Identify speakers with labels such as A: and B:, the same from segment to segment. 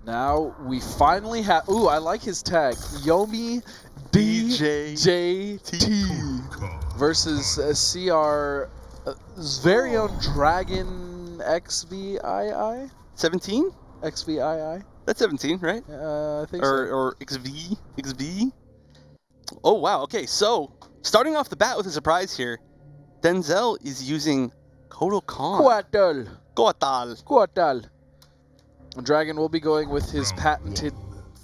A: Now we finally have. Ooh, I like his tag. Yomi DJT versus CR's very own Dragon XVII.
B: 17?
A: XVII.
B: That's 17, right?
A: I think so.
B: Or XV? Oh, wow. Okay, so starting off the bat with a surprise here, Denzel is using Kotal Khan.
A: Quartal. Dragon will be going with his patented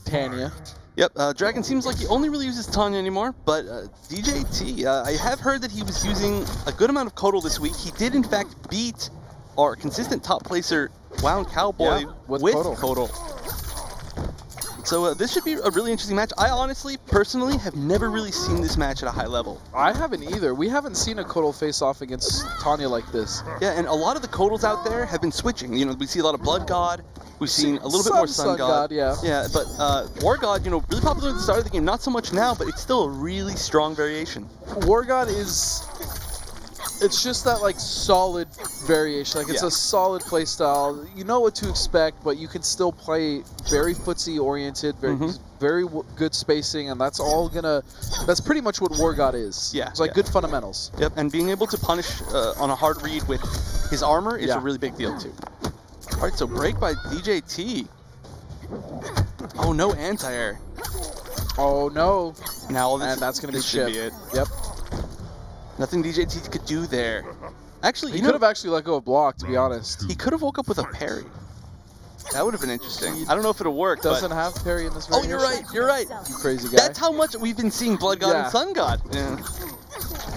A: Tanya.
B: Yep, Dragon seems like he only really uses Tanya anymore, but DJT, I have heard that he was using a good amount of Kotal this week. He did, in fact, beat our consistent top placer, Wound Cowboy, with Kotal. So this should be a really interesting match. I honestly, personally, have never really seen this match at a high level.
A: I haven't either. We haven't seen a Kotal face off against Tanya like this.
B: Yeah, and a lot of the Kotals out there have been switching. You know, we see a lot of Blood God. We've seen a little bit more Sun God.
A: Yeah.
B: Yeah, but War God, you know, really popular at the start of the game. Not so much now, but it's still a really strong variation.
A: War God is... It's just that, like, solid variation. Like, it's a solid play style. You know what to expect, but you can still play very footsie-oriented, very good spacing, and that's all gonna... That's pretty much what War God is.
B: Yeah.
A: It's like good fundamentals.
B: Yep, and being able to punish on a hard read with his armor is a really big deal, too. All right, so break by DJT. Oh, no anti-air.
A: Oh, no.
B: Now all this,
A: and that's going to be
B: should be it.
A: Yep.
B: Nothing DJT could do there. Actually,
A: he could have actually let go of block, to be honest.
B: He could have woke up with a parry. That would have been interesting. I don't know if it'll work.
A: Doesn't have parry in this variation.
B: Oh, you're right.
A: You crazy guy.
B: That's how much we've been seeing Blood God and Sun God. Yeah.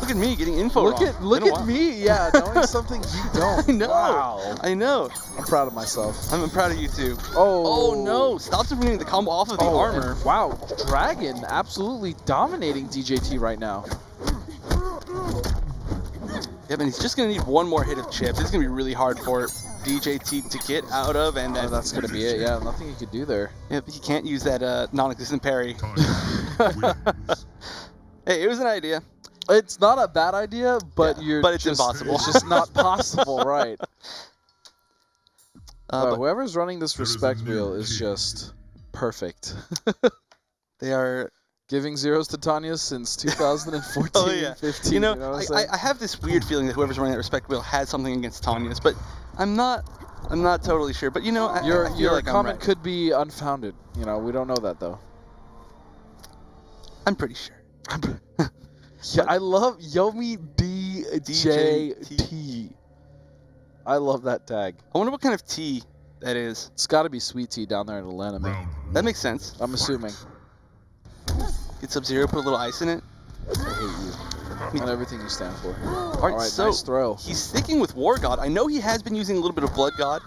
B: Look at me getting info wrong.
A: Look at me, knowing something you don't.
B: I know.
A: Wow.
B: I know.
A: I'm proud of myself.
B: I'm proud of you too.
A: Oh
B: no! Stops him from getting the combo off of the armor.
A: Wow, Dragon absolutely dominating DJT right now.
B: Yeah, but he's just gonna need one more hit of chip. This is gonna be really hard for DJT to get out of, and then
A: that's gonna be it. Yeah, nothing he could do there.
B: Yep, he can't use that non-existent parry. Hey, it was an idea.
A: It's not a bad idea, but
B: it's impossible.
A: It's just not possible, right? But whoever's running this respect wheel is just perfect.
B: They are
A: giving zeros to Tanya since 2014, 15.
B: You know I have this weird feeling that whoever's running that respect wheel has something against Tanya's, but I'm not totally sure. But you know,
A: your comment could be unfounded. You know, we don't know that though.
B: I'm pretty sure.
A: Yeah, I love Yomi DJT. I love that tag.
B: I wonder what kind of tea that is.
A: It's got to be sweet tea down there in Atlanta, man.
B: That makes sense.
A: I'm assuming.
B: Get Sub-Zero, put a little ice in it.
A: I hate you. And everything you stand for.
B: All right, so
A: nice throw.
B: He's sticking with War God. I know he has been using a little bit of Blood God.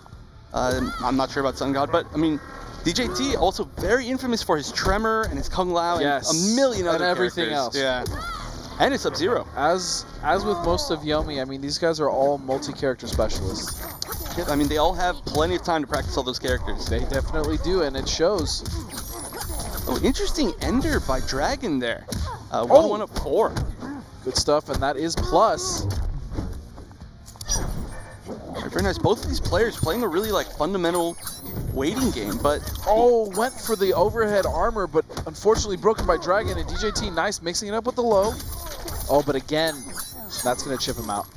B: I'm not sure about Sun God, but I mean, DJT also very infamous for his Tremor and his Kung Lao and a million other
A: everything else.
B: Yeah. And his Sub-Zero.
A: As with most of Yomi, I mean, these guys are all multi-character specialists.
B: Yeah, I mean, they all have plenty of time to practice all those characters.
A: They definitely do, and it shows.
B: Oh, interesting ender by Dragon there. 1-1 up 4.
A: Good stuff, and that is plus.
B: Very nice. Both of these players playing a really fundamental waiting game, but
A: went for the overhead armor, but unfortunately broken by Dragon, and DJT nice mixing it up with the low. Oh, but again, that's gonna chip him out.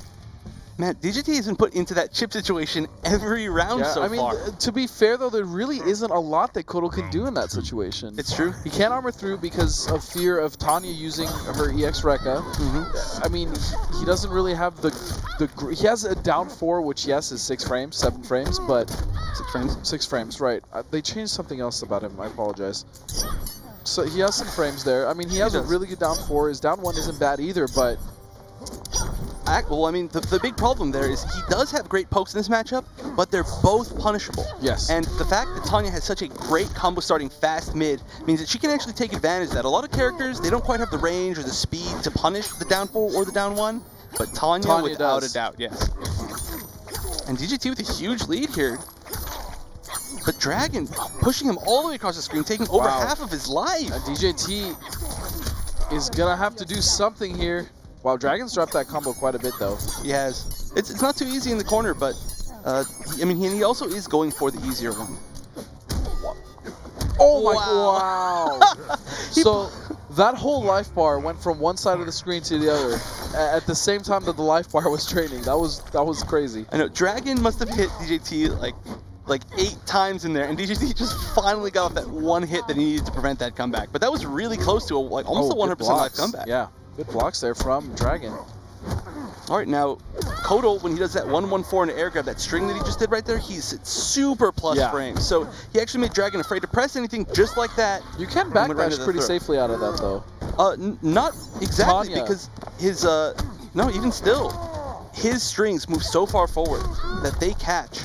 B: Man, DJT has been put into that chip situation every round so far.
A: To be fair though, there really isn't a lot that Kotal can do in that situation.
B: It's true.
A: He can't armor through because of fear of Tanya using her EX Rekka. I mean, he doesn't really have he has a down 4, which yes is 6 frames, 7 frames, but
B: 6 frames.
A: 6 frames, right? They changed something else about him. I apologize. So he has some frames there. I mean, he has a really good down 4. His down 1 isn't bad either, but.
B: Well, I mean, the big problem there is he does have great pokes in this matchup, but they're both punishable.
A: Yes.
B: And the fact that Tanya has such a great combo starting fast mid means that she can actually take advantage of that. A lot of characters, they don't quite have the range or the speed to punish the down 4 or the down 1, but Tanya without a doubt, yes. And DJT with a huge lead here. But Dragon pushing him all the way across the screen, taking over half of his life.
A: DJT is going to have to do something here. Wow, Dragon's dropped that combo quite a bit, though.
B: He has. It's not too easy in the corner, but I mean, he also is going for the easier one.
A: Oh my, wow. So that whole life bar went from one side of the screen to the other at the same time that the life bar was draining. That was crazy.
B: I know, Dragon must have hit DJT like 8 times in there, and DJT just finally got off that one hit that he needed to prevent that comeback. But that was really close to almost a 100% life comeback.
A: Yeah, good blocks there from Dragon.
B: All right, now, Kodal, when he does that 1-1-4 in the air grab, that string that he just did right there, he's at super plus frames. So he actually made Dragon afraid to press anything just like that.
A: You can backdash pretty safely out of that, though.
B: Not exactly,
A: Tanya.
B: because his, no, even still, his strings move so far forward that they catch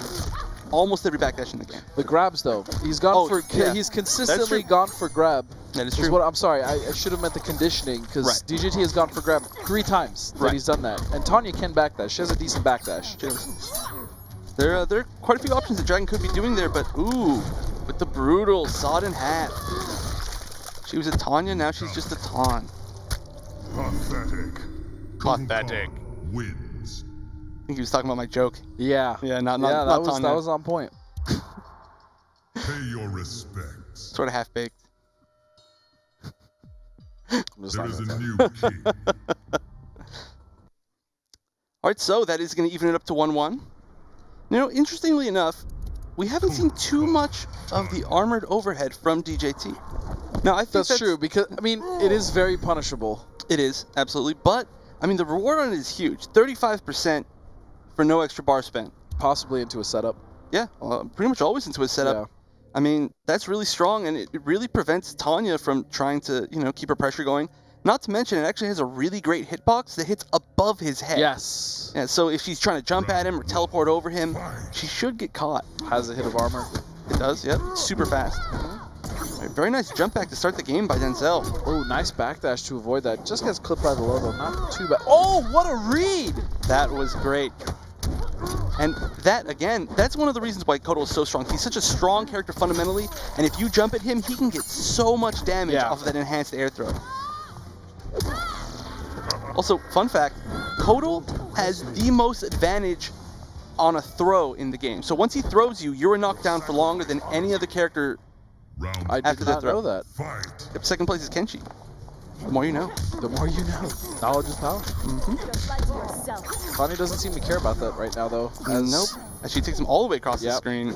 B: almost every backdash in the game.
A: The grabs, though, he's gone he's consistently gone for grab.
B: That is true.
A: I'm sorry, I should have meant the conditioning, because DJT has gone for grab 3 times that he's done that. And Tanya can backdash. She has a decent backdash.
B: There are quite a few options that Dragon could be doing there, but ooh, with the brutal, sawed in half. She was a Tanya, now she's just a Taun. Pathetic.
C: Wins.
B: I think he was talking about my joke.
A: Yeah.
B: Yeah, not
A: that
B: Tanya.
A: was on point.
C: Pay your respects.
B: Sort of half-baked.
C: There is a new king.
B: All right, so that is going to even it up to 1-1. You know, interestingly enough, we haven't seen too much of the armored overhead from DJT. Now, I think
A: that's true, because, I mean, it is very punishable.
B: It is, absolutely. But, I mean, the reward on it is huge. 35% for no extra bar spent.
A: Possibly into a setup.
B: Yeah, pretty much always into a setup.
A: Yeah.
B: I mean, that's really strong, and it really prevents Tanya from trying to, you know, keep her pressure going. Not to mention, it actually has a really great hitbox that hits above his head.
A: Yes.
B: Yeah, so if she's trying to jump at him or teleport over him, she should get caught.
A: Has a hit of armor.
B: It does, yep. Super fast. Right, very nice jump back to start the game by Denzel.
A: Oh, nice backdash to avoid that. Just gets clipped by the logo. Not too bad. Oh, what a read!
B: That was great. And that, again, that's one of the reasons why Kodal is so strong. He's such a strong character fundamentally, and if you jump at him, he can get so much damage off of that enhanced air throw. Also, fun fact, Kodal has the most advantage on a throw in the game. So once he throws you, you're knocked down for longer than any other character
A: I
B: after
A: did
B: the
A: not
B: throw.
A: know that.
B: Yep, second place is Kenshi. The more you know.
A: The more you know. Knowledge is power. Tanya doesn't seem to care about that right now, though.
B: Nope. And she takes him all the way across the screen.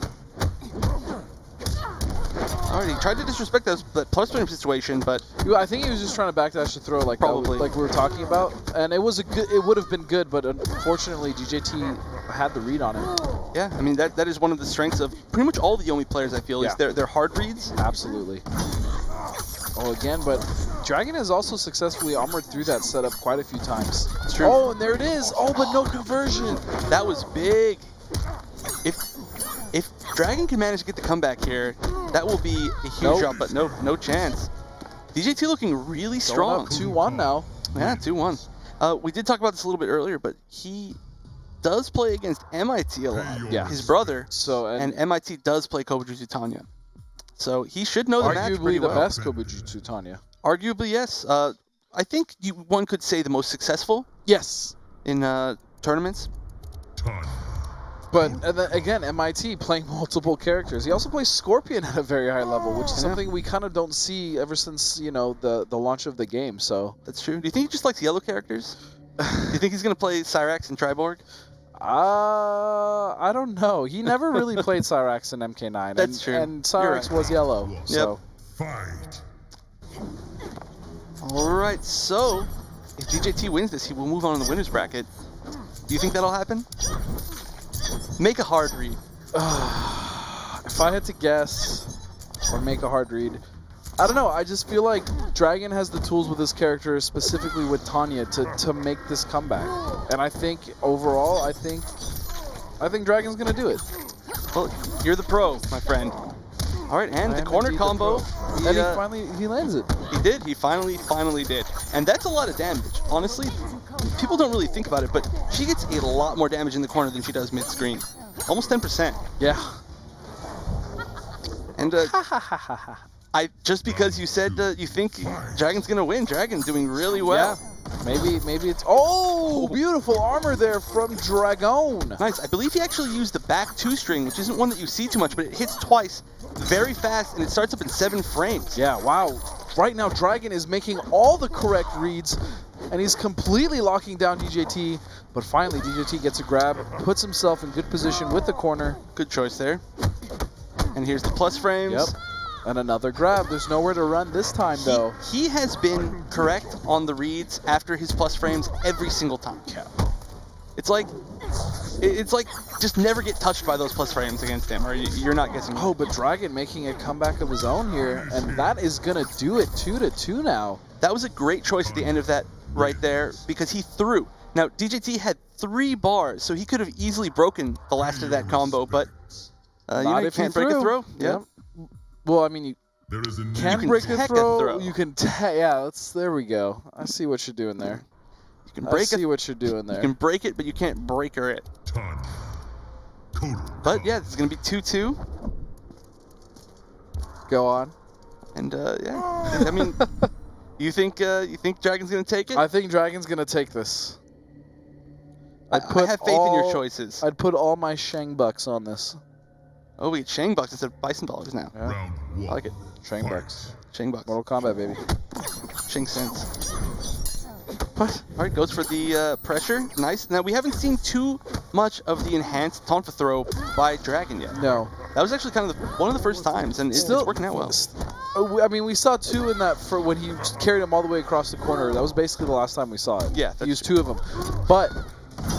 B: Alright, he tried to disrespect that plus frame situation, but
A: I think he was just trying to backdash the throw, like
B: probably,
A: like we were talking about, and it was it would have been good, but unfortunately DJT had the read on him.
B: Yeah, I mean that is one of the strengths of pretty much all the Yomi players. I feel is their hard reads.
A: Absolutely. Oh, again, but Dragon has also successfully armored through that setup quite a few times.
B: It's true.
A: Oh, and there it is. Oh, but no conversion.
B: That was big. If Dragon can manage to get the comeback here, that will be a huge drop, but no chance. DJT looking really strong.
A: 2-1 now.
B: Yeah, 2-1. We did talk about this a little bit earlier, but he does play against MIT a lot.
A: Yeah.
B: His brother.
A: So
B: and MIT does play Kobujutsu Tanya. So he should know the match pretty well.
A: Arguably the best Kobujutsu Tanya.
B: Arguably, yes. I think one could say the most successful.
A: Yes.
B: In tournaments.
A: But again, MIT playing multiple characters. He also plays Scorpion at a very high level, which is something we kind of don't see ever since, you know, the launch of the game. So
B: that's true. Do you think he just likes yellow characters? Do you think he's gonna play Cyrax and Triborg?
A: I don't know. He never really played Cyrax in MK9.
B: That's true.
A: And Cyrax was yellow. So.
C: Fight.
B: All right. So if DJT wins this, he will move on in the winners bracket. Do you think that'll happen? Make a hard read.
A: If I had to guess or make a hard read, I don't know. I just feel like Dragon has the tools with his character, specifically with Tanya, to make this comeback. And I think overall, I think Dragon's gonna do it.
B: Well, you're the pro, my friend. All right, and the corner combo.
A: And he lands it.
B: He did. He finally did. And that's a lot of damage. Honestly, people don't really think about it, but she gets a lot more damage in the corner than she does mid-screen. Almost 10%.
A: Yeah.
B: And just because you said you think Dragon's gonna win, Dragon doing really well.
A: Yeah. Maybe it's... Oh, beautiful armor there from Dragon.
B: Nice. I believe he actually used the back 2 string, which isn't one that you see too much, but it hits twice very fast, and it starts up in 7 frames.
A: Yeah, wow. Right now, Dragon is making all the correct reads, and he's completely locking down DJT. But finally, DJT gets a grab, puts himself in good position with the corner.
B: Good choice there. And here's the plus frames.
A: Yep. And another grab. There's nowhere to run this time, though.
B: He has been correct on the reads after his plus frames every single time.
A: Yeah.
B: It's like just never get touched by those plus frames against him, or you're not guessing.
A: Oh, but Dragon making a comeback of his own here, and that is gonna do it 2-2 now.
B: That was a great choice at the end of that right there, because he threw. Now, DJT had 3 bars, so he could have easily broken the last of that combo, but you can't break a throw.
A: Yeah. Well, I mean, you can break a throw. You can, there we go. I see what you're doing there.
B: You can break
A: what you're doing there.
B: You can break it, but you can't breaker it. But yeah, it's gonna be 2-2.
A: Go on.
B: And yeah, I mean, you think Dragon's gonna take it?
A: I think Dragon's gonna take this.
B: I have faith in your choices.
A: I'd put all my Shang bucks on this.
B: Oh, we get Shang bucks instead of Bison dollars now.
A: Yeah.
B: I like it.
A: Shang bucks.
B: Shang bucks.
A: Mortal Kombat, baby.
B: Shang sense. But all right, goes for the pressure. Nice. Now we haven't seen too much of the enhanced Tonfa throw by Dragon yet.
A: No.
B: That was actually kind of one of the first times, and it's working out well.
A: I mean, we saw 2 in that for when he carried him all the way across the corner. That was basically the last time we saw it.
B: Yeah,
A: he used 2 of them. But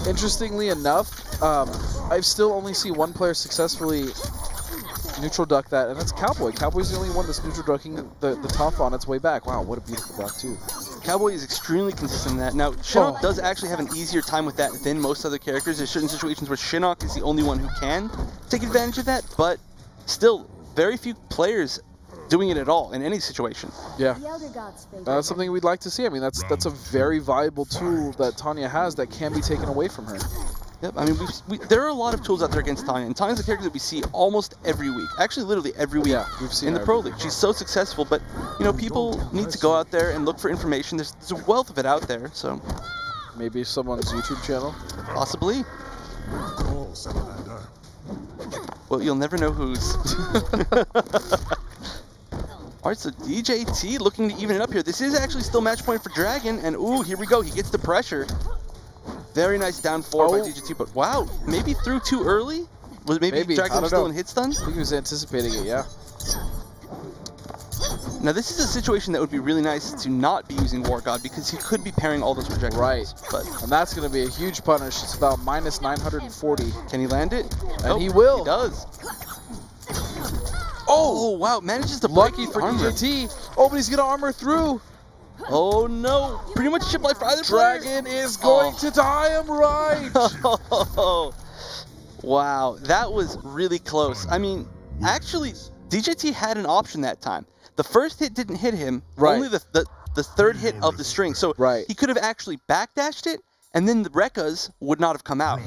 A: interestingly enough, I've still only seen one player successfully neutral duck that, and that's Cowboy. Cowboy's the only one that's neutral ducking the Tonfa on its way back. Wow, what a beautiful duck too.
B: Cowboy is extremely consistent in that. Now, Shinnok does actually have an easier time with that than most other characters. There's certain situations where Shinnok is the only one who can take advantage of that, but still, very few players doing it at all in any situation.
A: Yeah, that's something we'd like to see. I mean, that's a very valuable tool that Tanya has that can be taken away from her.
B: Yep, I mean, there are a lot of tools out there against Tanya, and Tanya's a character that we see almost every week. Actually, literally every week
A: we've seen
B: in the Pro League. She's so successful, but, you know, people need to go out there and look for information. There's a wealth of it out there, so...
A: Maybe someone's YouTube channel?
B: Possibly. Well, you'll never know whose. Alright, so DJT looking to even it up here. This is actually still match point for Dragon, and ooh, here we go. He gets the pressure. Very nice down 4 by DJT, but wow, maybe through too early? Was it maybe Dragon was still in hit stun?
A: I think he was anticipating it, yeah.
B: Now this is a situation that would be really nice to not be using War God, because he could be parrying all those projectiles.
A: Right,
B: but
A: and that's going to be a huge punish. It's about minus 940.
B: Can he land it?
A: And he will.
B: He does. Oh wow, manages to break
A: Lucky
B: the
A: for
B: armor.
A: DJT. Oh, but he's going to armor through.
B: Oh no! Pretty much chip life for either
A: Dragon
B: player.
A: is going to die him right.
B: Wow, that was really close. I mean, actually, DJT had an option that time. The first hit didn't hit him.
A: Right.
B: Only the third hit of the string. So he could have actually backdashed it, and then the Rekkas would not have come out.